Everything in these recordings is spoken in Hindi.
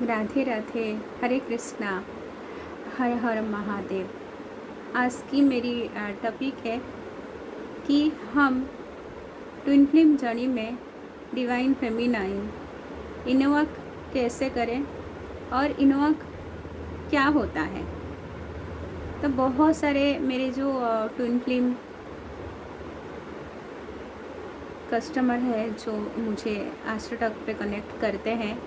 राधे राधे। हरे कृष्णा। हर हर महादेव। आज की मेरी टॉपिक है कि हम ट्विन फ्लेम जर्नी में डिवाइन फेमिनाइन इनवॉक कैसे करें और इनवॉक क्या होता है। तो बहुत सारे मेरे जो ट्विन फ्लेम कस्टमर है जो मुझे एस्ट्रोटॉक पे कनेक्ट करते हैं,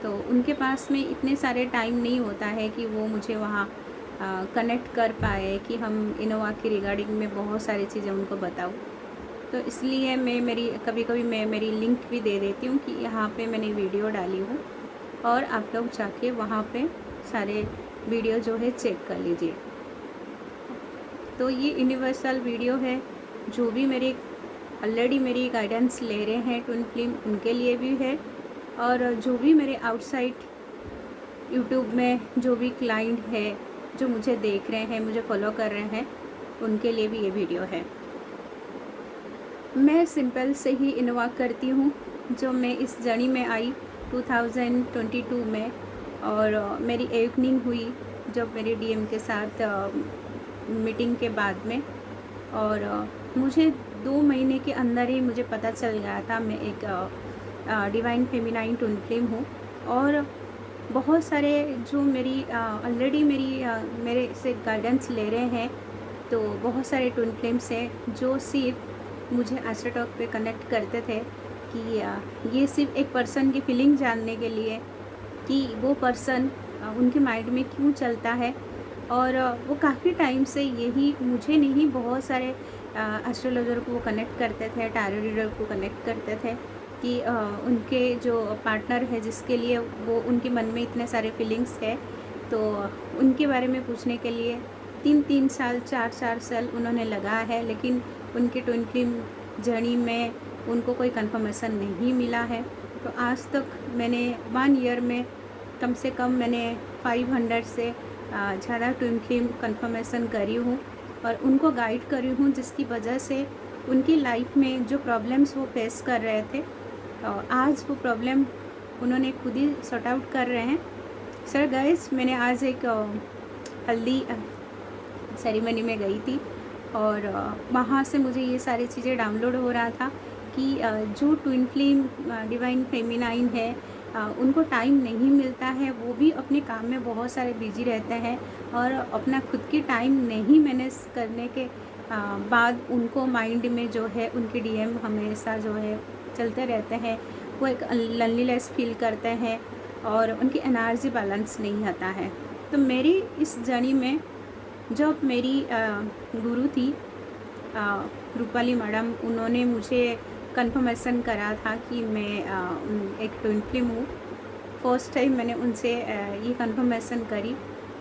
तो उनके पास में इतने सारे टाइम नहीं होता है कि वो मुझे वहाँ कनेक्ट कर पाए कि हम इनोवा की रिगार्डिंग में बहुत सारी चीज़ें उनको बताऊँ। तो इसलिए मैं कभी कभी मैं मेरी लिंक भी दे देती हूँ कि यहाँ पे मैंने वीडियो डाली हूँ और आप लोग जाके वहाँ पे सारे वीडियो जो है चेक कर लीजिए। तो ये यूनिवर्सल वीडियो है। जो भी मेरे ऑलरेडी मेरी गाइडेंस ले रहे हैं ट्विन फ्लेम, उनके लिए भी है, और जो भी मेरे आउटसाइड यूट्यूब में जो भी क्लाइंट है जो मुझे देख रहे हैं, मुझे फॉलो कर रहे हैं, उनके लिए भी ये वीडियो है। मैं सिंपल से ही इन्वॉक करती हूँ। जो मैं इस जर्नी में आई 2022 में, और मेरी एवकनिंग हुई जब मेरी डीएम के साथ मीटिंग के बाद में, और मुझे 2 महीने के अंदर ही मुझे पता चल गया था मैं एक डिवाइन फेमिनाइन ट्विन फ्लेम हूँ। और बहुत सारे जो मेरी ऑलरेडी मेरे से गाइडेंस ले रहे हैं, तो बहुत सारे ट्विन फ्लेम्स हैं जो सिर्फ मुझे एस्ट्रोटॉक पे कनेक्ट करते थे कि ये सिर्फ एक पर्सन की फीलिंग जानने के लिए कि वो पर्सन उनके माइंड में क्यों चलता है। और वो काफ़ी टाइम से यही मुझे नहीं, बहुत सारे एस्ट्रोलॉजर को वो कनेक्ट करते थे, टैरो रीडर को कनेक्ट करते थे कि उनके जो पार्टनर है जिसके लिए वो उनके मन में इतने सारे फीलिंग्स है, तो उनके बारे में पूछने के लिए 3-3 साल 4-4 साल उन्होंने लगाया है, लेकिन उनके ट्विन फ्लेम जर्नी में उनको कोई कंफर्मेशन नहीं मिला है। तो आज तक मैंने 1 ईयर में कम से कम मैंने 500 से ज़्यादा ट्विन फ्लेम कंफर्मेशन करी हूँ और उनको गाइड करी हूँ, जिसकी वजह से उनकी लाइफ में जो प्रॉब्लम्स वो फेस कर रहे थे, और आज वो प्रॉब्लम उन्होंने खुद ही सॉर्ट आउट कर रहे हैं। सर गाइस, मैंने आज एक हल्दी सेरेमनी में गई थी, और वहाँ से मुझे ये सारी चीज़ें डाउनलोड हो रहा था कि जो ट्विन फ्लेम डिवाइन फेमिनाइन है, उनको टाइम नहीं मिलता है, वो भी अपने काम में बहुत सारे बिजी रहते हैं, और अपना खुद की टाइम नहीं मैनेज करने के बाद उनको माइंड में जो है उनके डीएम हमेशा जो है चलते रहते हैं। वो एक लोनलीनेस फील करते हैं और उनकी एनर्जी बैलेंस नहीं आता है। तो मेरी इस जर्नी में जब मेरी गुरु थी रूपाली मैडम, उन्होंने मुझे कंफर्मेशन करा था कि मैं एक ट्विन फ्लेम हूँ। फर्स्ट टाइम मैंने उनसे ये कंफर्मेशन करी,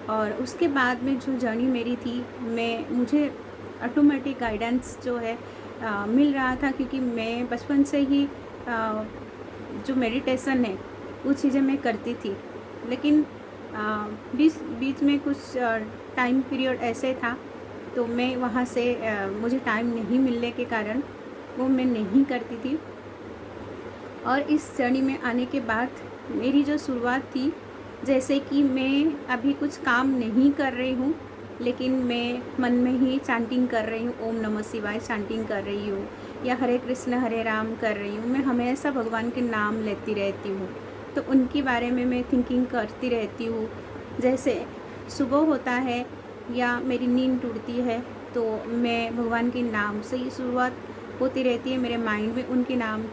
और उसके बाद में जो जर्नी मेरी थी, मुझे ऑटोमेटिक गाइडेंस जो है मिल रहा था, क्योंकि मैं बचपन से ही जो मेडिटेशन है वो चीज़ें मैं करती थी। लेकिन बीच में कुछ टाइम पीरियड ऐसे था, तो मैं वहाँ से मुझे टाइम नहीं मिलने के कारण वो मैं नहीं करती थी। और इस जर्नी में आने के बाद मेरी जो शुरुआत थी, जैसे कि मैं अभी कुछ काम नहीं कर रही हूँ, लेकिन मैं मन में ही चैंटिंग कर रही हूँ, ओम नमः शिवाय चैंटिंग कर रही हूँ, या हरे कृष्ण हरे राम कर रही हूँ। मैं हमेशा भगवान के नाम लेती रहती हूँ, तो उनके बारे में मैं थिंकिंग करती रहती हूँ। जैसे सुबह होता है या मेरी नींद टूटती है, तो मैं भगवान के नाम से ही शुरुआत होती रहती है, मेरे माइंड में उनके नाम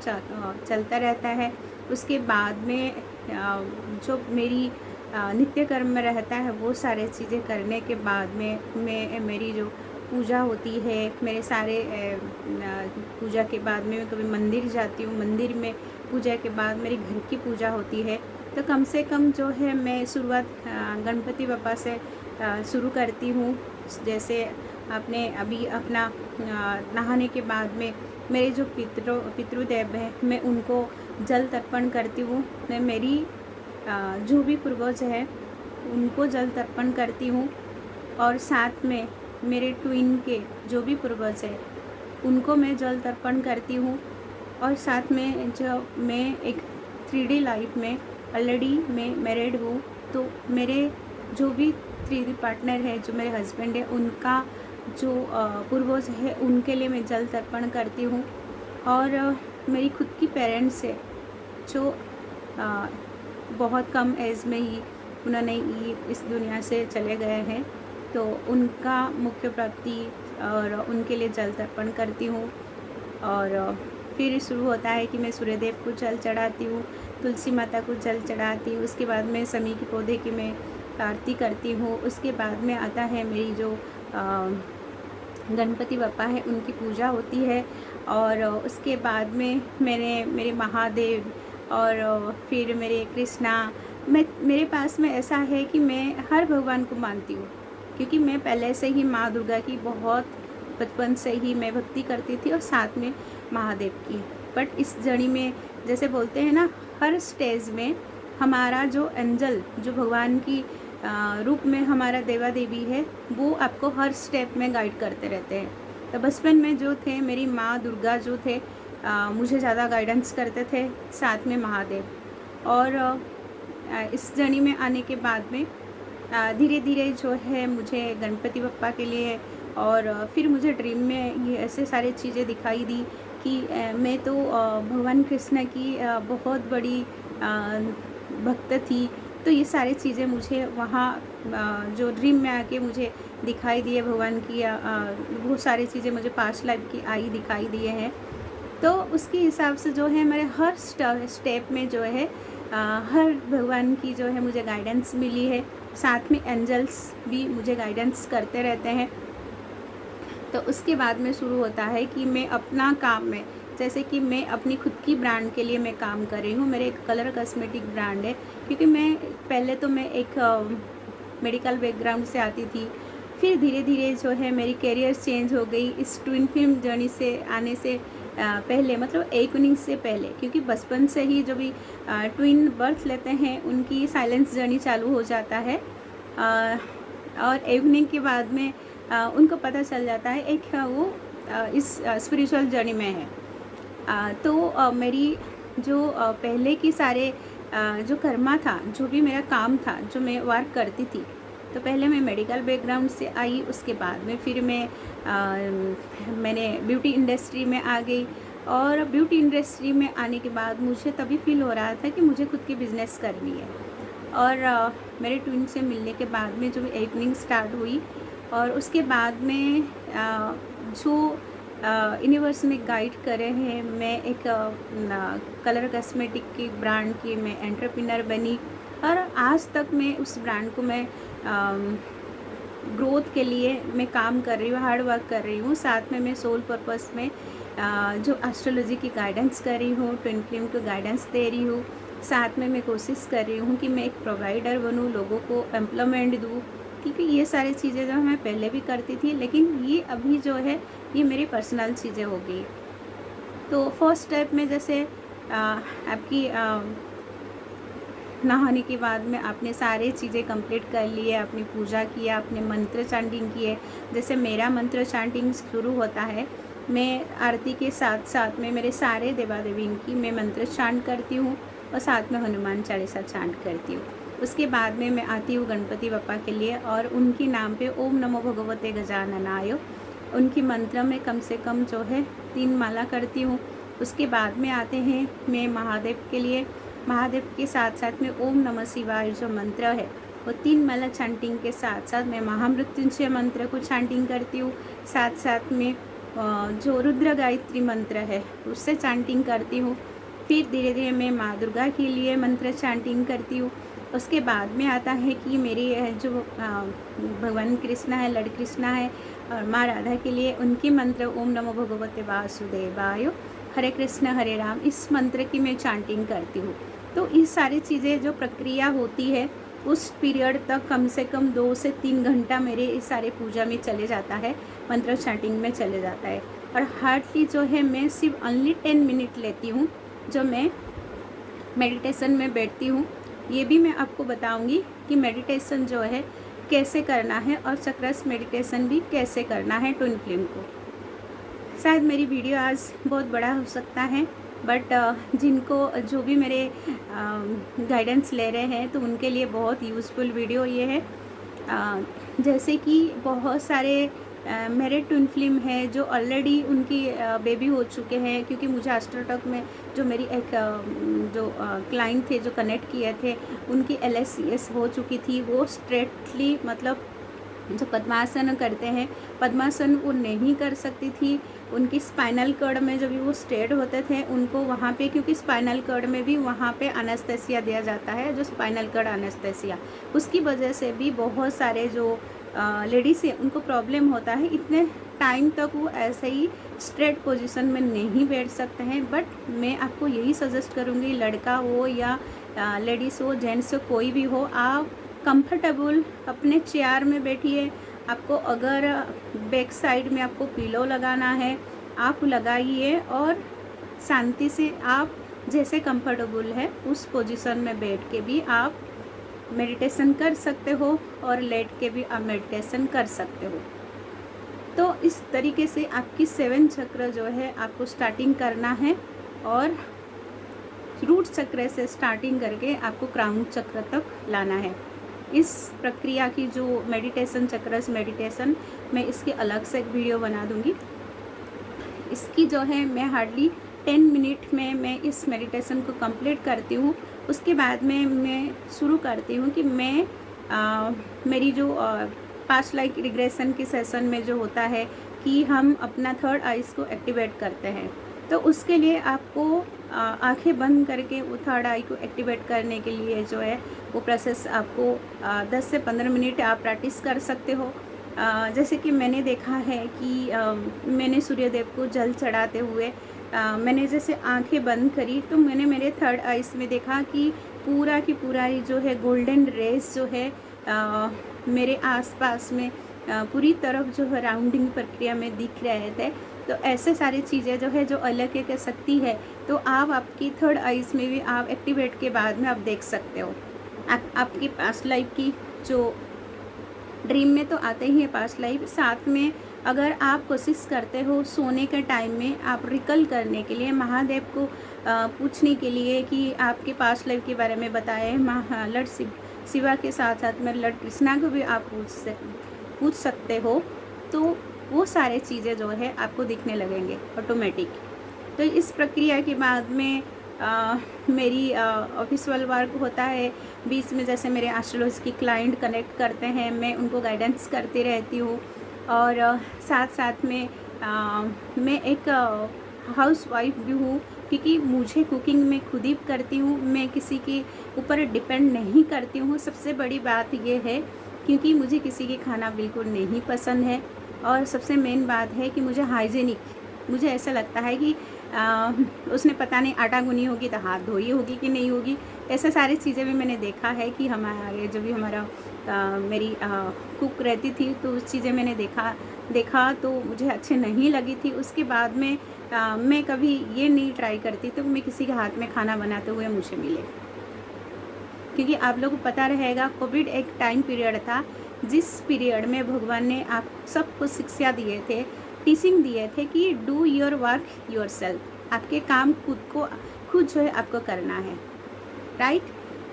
चलता रहता है। उसके बाद में जो मेरी नित्य कर्म में रहता है, वो सारे चीज़ें करने के बाद में मेरी जो पूजा होती है, मेरे सारे पूजा के बाद में मैं कभी मंदिर जाती हूँ, मंदिर में पूजा के बाद मेरी घर की पूजा होती है। तो कम से कम जो है मैं शुरुआत गणपति बप्पा से शुरू करती हूँ। जैसे आपने अभी अपना नहाने के बाद में मेरे जो पितृदेव हैं, मैं उनको जल तर्पण करती हूँ। मैं मेरी जो भी पूर्वज है उनको जल तर्पण करती हूँ, और साथ में मेरे ट्विन के जो भी पूर्वज है उनको मैं जल तर्पण करती हूँ। और साथ में जो मैं एक 3D लाइफ में ऑलरेडी मैं मैरिड हूँ, तो मेरे जो भी 3D पार्टनर है, जो मेरे हस्बैंड है, उनका जो पूर्वज है, उनके लिए मैं जल तर्पण करती हूँ। और मेरी खुद की पेरेंट्स है जो बहुत कम एज में ही उन्होंने ये इस दुनिया से चले गए हैं, तो उनका मुख्य प्राप्ति और उनके लिए जल तर्पण करती हूँ। और फिर शुरू होता है कि मैं सूर्यदेव को जल चढ़ाती हूँ, तुलसी माता को जल चढ़ाती हूँ। उसके बाद में समी के पौधे की मैं आरती करती हूँ। उसके बाद में आता है मेरी जो गणपति बप्पा है, उनकी पूजा होती है। और उसके बाद में मेरे महादेव और फिर मेरे कृष्णा, मेरे पास में ऐसा है कि मैं हर भगवान को मानती हूँ, क्योंकि मैं पहले से ही माँ दुर्गा की बहुत बचपन से ही मैं भक्ति करती थी और साथ में महादेव की। बट इस जर्नी में जैसे बोलते हैं ना, हर स्टेज में हमारा जो एंजल, जो भगवान की रूप में हमारा देवा देवी है, वो आपको हर स्टेप में गाइड करते रहते हैं। तो बचपन में जो थे मेरी माँ दुर्गा जो थे, मुझे ज़्यादा गाइडेंस करते थे, साथ में महादेव। और इस जर्नी में आने के बाद में धीरे धीरे जो है मुझे गणपति बप्पा के लिए, और फिर मुझे ड्रीम में ये ऐसे सारी चीज़ें दिखाई दी कि मैं तो भगवान कृष्ण की बहुत बड़ी भक्त थी। तो ये सारी चीज़ें मुझे वहाँ जो ड्रीम में आके मुझे दिखाई दिए, भगवान की वो सारी चीज़ें मुझे पास्ट लाइफ की आई दिखाई दिए हैं। तो उसके हिसाब से जो है मेरे हर स्टेप में जो है हर भगवान की जो है मुझे गाइडेंस मिली है। साथ में एंजल्स भी मुझे गाइडेंस करते रहते हैं। तो उसके बाद में शुरू होता है कि मैं अपना काम में, जैसे कि मैं अपनी खुद की ब्रांड के लिए मैं काम कर रही हूँ। मेरे एक कलर कॉस्मेटिक ब्रांड है, क्योंकि मैं पहले तो मैं एक मेडिकल बैकग्राउंड से आती थी। फिर धीरे धीरे जो है मेरी कैरियर चेंज हो गई इस ट्विन फिल्म जर्नी से आने से पहले, मतलब एवनिंग से पहले, क्योंकि बचपन से ही जो भी ट्विन बर्थ लेते हैं उनकी साइलेंस जर्नी चालू हो जाता है। और एवनिंग के बाद में उनको पता चल जाता है एक वो इस स्पिरिचुअल जर्नी में है। तो मेरी जो पहले की सारे जो कर्मा था, जो भी मेरा काम था, जो मैं वर्क करती थी, तो पहले मैं मेडिकल बैकग्राउंड से आई। उसके बाद में फिर मैंने ब्यूटी इंडस्ट्री में आ गई। और ब्यूटी इंडस्ट्री में आने के बाद मुझे तभी फील हो रहा था कि मुझे खुद की बिज़नेस करनी है। और मेरे ट्विन से मिलने के बाद में जो एवनिंग स्टार्ट हुई, और उसके बाद में जो यूनिवर्स में गाइड करे हैं, मैं एक कलर कॉस्मेटिक की ब्रांड की मैं एंटरप्रेन्योर बनी। और आज तक मैं उस ब्रांड को मैं ग्रोथ के लिए मैं काम कर रही हूँ, हार्ड वर्क कर रही हूँ। साथ में मैं सोल पर्पस में जो एस्ट्रोलॉजी की गाइडेंस कर रही हूँ, ट्विन फ्लेम को गाइडेंस दे रही हूँ। साथ में मैं कोशिश कर रही हूँ कि मैं एक प्रोवाइडर बनूँ, लोगों को एम्प्लॉयमेंट दूँ, क्योंकि ये सारी चीज़ें जो मैं पहले भी करती थी, लेकिन ये अभी जो है ये मेरी पर्सनल चीज़ें हो गई। तो फर्स्ट स्टेप में जैसे आपकी नहाने के बाद में आपने सारे चीज़ें कंप्लीट कर लिए, आपने पूजा किया, आपने मंत्र चैंटिंग किए। जैसे मेरा मंत्र चैंटिंग शुरू होता है, मैं आरती के साथ साथ में मेरे सारे देवा देवी की मैं मंत्र चांट करती हूँ, और साथ में हनुमान चालीसा चांट करती हूँ। उसके बाद में मैं आती हूँ गणपति बप्पा के लिए, और उनके नाम पे ओम नमो भगवते गजाननाय, उनकी मंत्र में कम से कम जो है 3 माला करती हूँ। उसके बाद में आते हैं मैं महादेव के लिए, महादेव के साथ साथ में ओम नमः शिवाय जो मंत्र है वो 3 माला चैंटिंग के साथ साथ मैं महामृत्युंजय मंत्र को चैंटिंग करती हूँ। साथ साथ में जो रुद्र गायत्री मंत्र है उससे चैंटिंग करती हूँ। फिर धीरे धीरे मैं माँ दुर्गा के लिए मंत्र चैंटिंग करती हूँ। उसके बाद में आता है कि मेरी जो भगवान कृष्णा है, लड़ कृष्णा है, और माँ राधा के लिए उनके मंत्र ओम नमो भगवते वासुदेवाय, हरे कृष्ण हरे राम, इस मंत्र की मैं चैंटिंग करती हूँ। तो ये सारी चीज़ें जो प्रक्रिया होती है उस पीरियड तक कम से कम 2 से 3 घंटा मेरे इस सारे पूजा में चले जाता है, मंत्र चैंटिंग में चले जाता है। और हार्डली जो है मैं सिर्फ ओनली 10 मिनट लेती हूँ जो मैं मेडिटेशन में बैठती हूँ। ये भी मैं आपको बताऊँगी कि मेडिटेशन जो है कैसे करना है, और चक्रस मेडिटेशन भी कैसे करना है ट्विन फ्लेम को। शायद मेरी वीडियो आज बहुत बड़ा हो सकता है, बट जिनको जो भी मेरे गाइडेंस ले रहे हैं तो उनके लिए बहुत यूज़फुल वीडियो ये है। जैसे कि बहुत सारे मेरे ट्विन फिल्म है जो ऑलरेडी उनकी बेबी हो चुके हैं, क्योंकि मुझे एस्ट्रोटॉक में जो मेरी एक जो क्लाइंट थे जो कनेक्ट किए थे उनकी LSCS हो चुकी थी। वो स्ट्रेटली मतलब जो पद्मासन करते हैं, पद्मासन वो नहीं कर सकती थी। उनकी स्पाइनल कॉर्ड में जब भी वो स्ट्रेट होते थे उनको वहाँ पे, क्योंकि स्पाइनल कॉर्ड में भी वहाँ पे एनेस्थेसिया दिया जाता है, जो स्पाइनल कॉर्ड एनेस्थेसिया, उसकी वजह से भी बहुत सारे जो लेडीज़ हैं उनको प्रॉब्लम होता है। इतने टाइम तक वो ऐसे ही स्ट्रेट पोजीशन में नहीं बैठ सकते हैं। बट मैं आपको यही सजेस्ट करूँगी, लड़का हो या लेडीज़ हो, जेंट्स हो, कोई भी हो, आप कंफर्टेबल अपने चेयर में बैठिए। आपको अगर बैक साइड में आपको पिलो लगाना है आप लगाइए, और शांति से आप जैसे कंफर्टेबल है उस पोजीशन में बैठ के भी आप मेडिटेशन कर सकते हो, और लेट के भी आप मेडिटेशन कर सकते हो। तो इस तरीके से आपकी 7 चक्र जो है आपको स्टार्टिंग करना है, और रूट चक्र से स्टार्टिंग करके आपको क्राउन चक्र तक लाना है। इस प्रक्रिया की जो मेडिटेशन चक्रस मेडिटेशन, मैं इसकी अलग से एक वीडियो बना दूंगी। इसकी जो है मैं हार्डली 10 मिनट में मैं इस मेडिटेशन को कंप्लीट करती हूँ। उसके बाद में मैं शुरू करती हूँ कि मैं मेरी जो पास्ट लाइफ रिग्रेशन की सेशन में जो होता है कि हम अपना थर्ड आइज़ को एक्टिवेट करते हैं। तो उसके लिए आपको आंखें बंद करके वो थर्ड आई को एक्टिवेट करने के लिए जो है वो प्रोसेस आपको 10 से 15 मिनट आप प्रैक्टिस कर सकते हो। जैसे कि मैंने देखा है कि मैंने सूर्यदेव को जल चढ़ाते हुए मैंने जैसे आंखें बंद करी तो मैंने मेरे थर्ड आइज़ में देखा कि पूरा की पूरा ही जो है गोल्डन रेस जो है मेरे आसपास में पूरी तरफ जो है राउंडिंग प्रक्रिया में दिख रहे थे। तो ऐसे सारी चीज़ें जो है जो अलग एक शक्ति है, तो आप आपकी थर्ड आइज़ में भी आप एक्टिवेट के बाद में आप देख सकते हो। आपकी पास्ट लाइफ की जो ड्रीम में तो आते ही है पास्ट लाइफ, साथ में अगर आप कोशिश करते हो सोने के टाइम में आप रिकल करने के लिए महादेव को पूछने के लिए कि आपके पास्ट लाइफ के बारे में बताएं, लॉर्ड शिवा के साथ साथ में लॉर्ड कृष्णा को भी आप पूछ सकते हो। तो वो सारे चीज़ें जो है आपको दिखने लगेंगे ऑटोमेटिक। तो इस प्रक्रिया के बाद में मेरी ऑफिशियल वर्क होता है। बीच में जैसे मेरे एस्ट्रोलॉजी की क्लाइंट कनेक्ट करते हैं, मैं उनको गाइडेंस करती रहती हूँ। और साथ साथ में मैं एक हाउस वाइफ भी हूँ, क्योंकि मुझे कुकिंग मैं खुद ही करती हूँ, मैं किसी के ऊपर डिपेंड नहीं करती हूँ। सबसे बड़ी बात ये है क्योंकि मुझे किसी के खाना बिल्कुल नहीं पसंद है, और सबसे मेन बात है कि मुझे हाइजीनिक, मुझे ऐसा लगता है कि उसने पता नहीं आटा गूनी होगी तो हाथ धोई होगी कि नहीं होगी। ऐसे सारी चीज़ें भी मैंने देखा है कि हमारे जब भी हमारा मेरी कुक रहती थी तो उस चीज़ें मैंने देखा तो मुझे अच्छे नहीं लगी थी। उसके बाद में मैं कभी ये नहीं ट्राई करती तो मैं किसी के हाथ में खाना बनाते हुए मुझे मिले, क्योंकि आप लोगों को पता रहेगा कोविड एक टाइम पीरियड था जिस पीरियड में भगवान ने आप सबको शिक्षा दिए थे, टीचिंग दिए थे कि डू योर वर्क योरसेल्फ, आपके काम खुद जो है आपको करना है, राइट।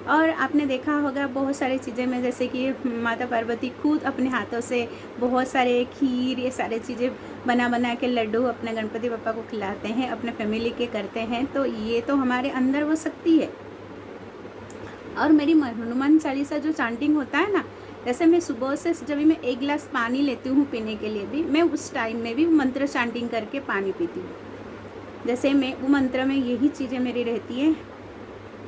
और आपने देखा होगा बहुत सारी चीज़ें में, जैसे कि माता पार्वती खुद अपने हाथों से बहुत सारे खीर ये सारे चीज़ें बना के लड्डू अपने गणपति बप्पा को खिलाते हैं, अपने फैमिली के करते हैं। तो ये तो हमारे अंदर वो शक्ति है। और मेरी हनुमान चालीसा जो चांटिंग होता है ना, जैसे मैं सुबह से जब भी मैं 1 गिलास पानी लेती हूँ पीने के लिए भी, मैं उस टाइम में भी मंत्र चांटिंग करके पानी पीती हूँ। जैसे मैं वो मंत्र में यही चीज़ें मेरी रहती है,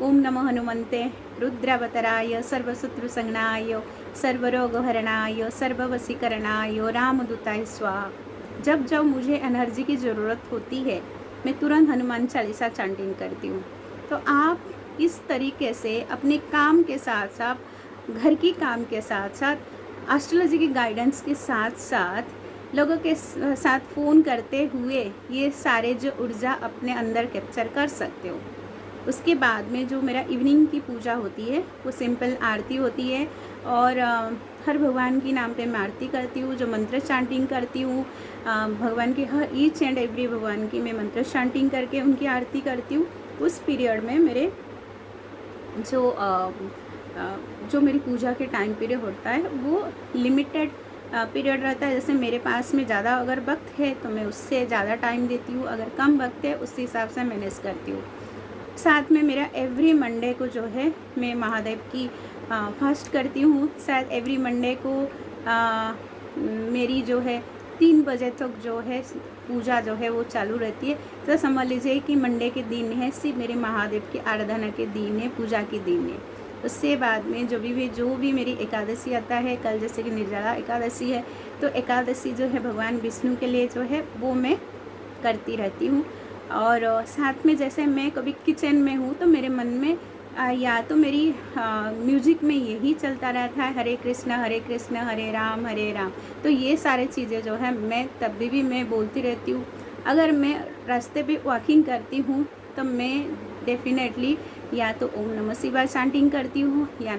ओम नमो हनुमंते रुद्रावतराय सर्वशत्रु संज्ञाय सर्वरोगहरणाय सर्ववशीकरणाय रामदूताय स्वाहा। जब जब मुझे एनर्जी की ज़रूरत होती है मैं तुरंत हनुमान चालीसा चांटिंग करती हूँ। तो आप इस तरीके से अपने काम के साथ साथ, घर की काम के साथ साथ, एस्ट्रोलॉजी की गाइडेंस के साथ साथ लोगों के साथ फ़ोन करते हुए ये सारे जो ऊर्जा अपने अंदर कैप्चर कर सकते हो। उसके बाद में जो मेरा इवनिंग की पूजा होती है वो सिंपल आरती होती है, और हर भगवान के नाम पे मैं आरती करती हूँ, जो मंत्र चांटिंग करती हूँ। भगवान की हर ईच एंड एवरी भगवान की मैं मंत्र चांटिंग करके उनकी आरती करती हूँ। उस पीरियड में मेरे जो जो मेरी पूजा के टाइम पीरियड होता है वो लिमिटेड पीरियड रहता है। जैसे मेरे पास में ज़्यादा अगर वक्त है तो मैं उससे ज़्यादा टाइम देती हूँ, अगर कम वक्त है उस हिसाब से मैनेज करती हूँ। साथ में मेरा एवरी मंडे को जो है मैं महादेव की फास्ट करती हूँ। शायद एवरी मंडे को मेरी जो है 3 बजे तक जो है पूजा जो है वो चालू रहती है। तो समझ लीजिए कि मंडे के दिन है सिर्फ मेरे महादेव की आराधना के दिन है, पूजा के दिन है। उससे बाद में जो भी मेरी एकादशी आता है, कल जैसे कि निर्जला एकादशी है, तो एकादशी जो है भगवान विष्णु के लिए जो है वो मैं करती रहती हूँ। और साथ में जैसे मैं कभी किचन में हूँ तो मेरे मन में या तो मेरी म्यूजिक में यही चलता रहता है, हरे कृष्ण हरे राम। तो ये सारे चीज़ें जो है मैं तब भी मैं बोलती रहती हूँ। अगर मैं रास्ते पे वॉकिंग करती हूँ तो मैं डेफिनेटली या तो ओम नमः शिवाय चैंटिंग करती हूँ, या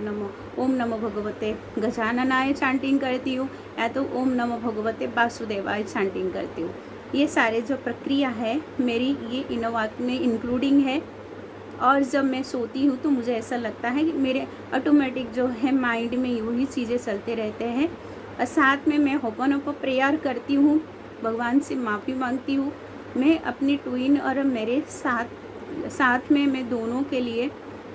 ओम नमो भगवते गजाननाय चैंटिंग करती हूँ, या तो ओम नमो भगवते वासुदेवाय चैंटिंग करती हूँ। ये सारे जो प्रक्रिया है मेरी ये इनोवाक में इंक्लूडिंग है। और जब मैं सोती हूँ तो मुझे ऐसा लगता है कि मेरे ऑटोमेटिक जो है माइंड में वही चीज़ें चलते रहते हैं। और साथ में मैं होपनोपो प्रेयर करती हूँ, भगवान से माफ़ी मांगती हूँ। मैं अपनी ट्विन और मेरे साथ में मैं दोनों के लिए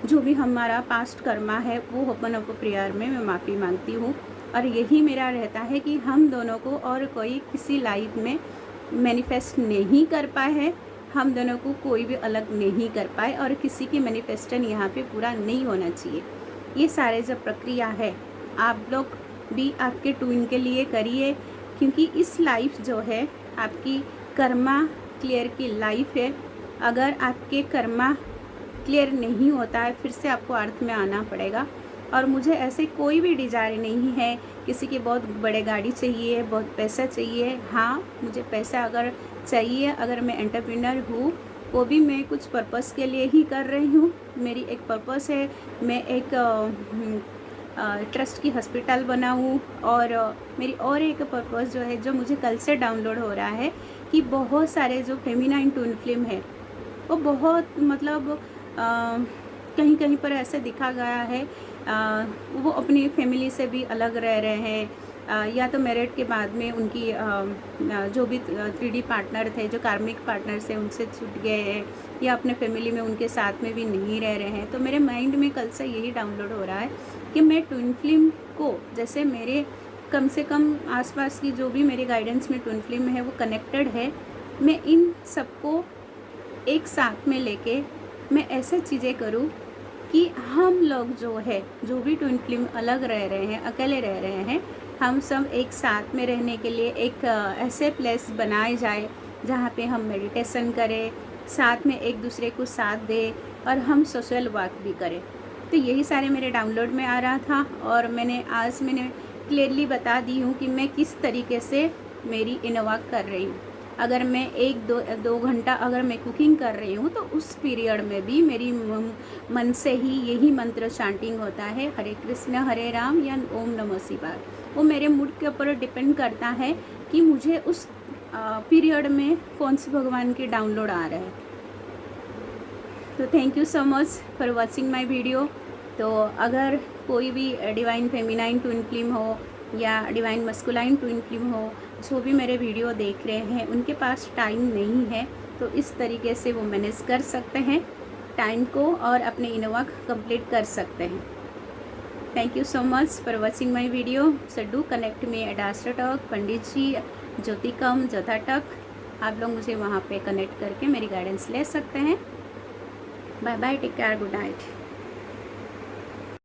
जो भी हमारा पास्ट कर्मा है वो होपनोपो प्रेयर में मैं माफ़ी मांगती हूँ। और यही मेरा रहता है कि हम दोनों को और कोई किसी लाइफ में मैनिफेस्ट नहीं कर पाए है, हम दोनों को कोई भी अलग नहीं कर पाए, और किसी की मैनिफेस्टन यहाँ पे पूरा नहीं होना चाहिए। ये सारे जो प्रक्रिया है आप लोग भी आपके ट्विन के लिए करिए, क्योंकि इस लाइफ जो है आपकी कर्मा क्लियर की लाइफ है। अगर आपके कर्मा क्लियर नहीं होता है फिर से आपको अर्थ में आना पड़ेगा। और मुझे ऐसे कोई भी डिज़ायर नहीं है किसी की बहुत बड़े गाड़ी चाहिए, बहुत पैसा चाहिए। हाँ, मुझे पैसा अगर चाहिए, अगर मैं एंटरप्रेन्योर हूँ वो भी मैं कुछ पर्पस के लिए ही कर रही हूँ। मेरी एक पर्पस है, मैं एक ट्रस्ट की हॉस्पिटल बनाऊँ। और मेरी और एक पर्पस जो है, जो मुझे कल से डाउनलोड हो रहा है, कि बहुत सारे जो फेमिनाइन ट्विन फ्लेम है वो बहुत मतलब कहीं कहीं पर ऐसे दिखा गया है वो अपनी फैमिली से भी अलग रह रहे हैं, या तो मैरिड के बाद में उनकी जो भी 3D पार्टनर थे, जो कार्मिक पार्टनर थे, उनसे छूट गए हैं, या अपने फैमिली में उनके साथ में भी नहीं रह रहे हैं। तो मेरे माइंड में कल से यही डाउनलोड हो रहा है कि मैं ट्विन फ्लेम को, जैसे मेरे कम से कम आसपास की जो भी मेरे गाइडेंस में ट्विन फ्लेम है वो कनेक्टेड है, मैं इन सबको एक साथ में लेके मैं ऐसे चीज़ें करूँ कि हम लोग जो है, जो भी ट्विन फ्लेम अलग रह रहे हैं, अकेले रह रहे हैं, हम सब एक साथ में रहने के लिए एक ऐसे प्लेस बनाए जाए जहाँ पे हम मेडिटेशन करें, साथ में एक दूसरे को साथ दें, और हम सोशल वर्क भी करें। तो यही सारे मेरे डाउनलोड में आ रहा था, और मैंने क्लियरली बता दी हूँ कि मैं किस तरीके से मेरी इनोवाक कर रही हूँ। अगर मैं 1-2 घंटा अगर मैं कुकिंग कर रही हूँ तो उस पीरियड में भी मेरी मन से ही यही मंत्र चांटिंग होता है, हरे कृष्ण हरे राम या ओम नमः शिवाय। वो मेरे मूड के ऊपर डिपेंड करता है कि मुझे उस पीरियड में कौन से भगवान के डाउनलोड आ रहे हैं। तो thank you so much for watching my video. तो अगर कोई भी डिवाइन फेमिनाइन ट्विन फ्लेम हो या डिवाइन मस्कुलाइन ट्विन फ्लेम हो, जो भी मेरे वीडियो देख रहे हैं, उनके पास टाइम नहीं है तो इस तरीके से वो मैनेज कर सकते हैं टाइम को, और अपने इनोवाक कंप्लीट कर सकते हैं। Thank you so much for watching my video. So do connect me at Astrotalk, pandit ji, ज्योतिकम, जोधा टक। आप लोग मुझे वहाँ पे कनेक्ट करके मेरी गाइडेंस ले सकते हैं। Bye bye, take care, good night.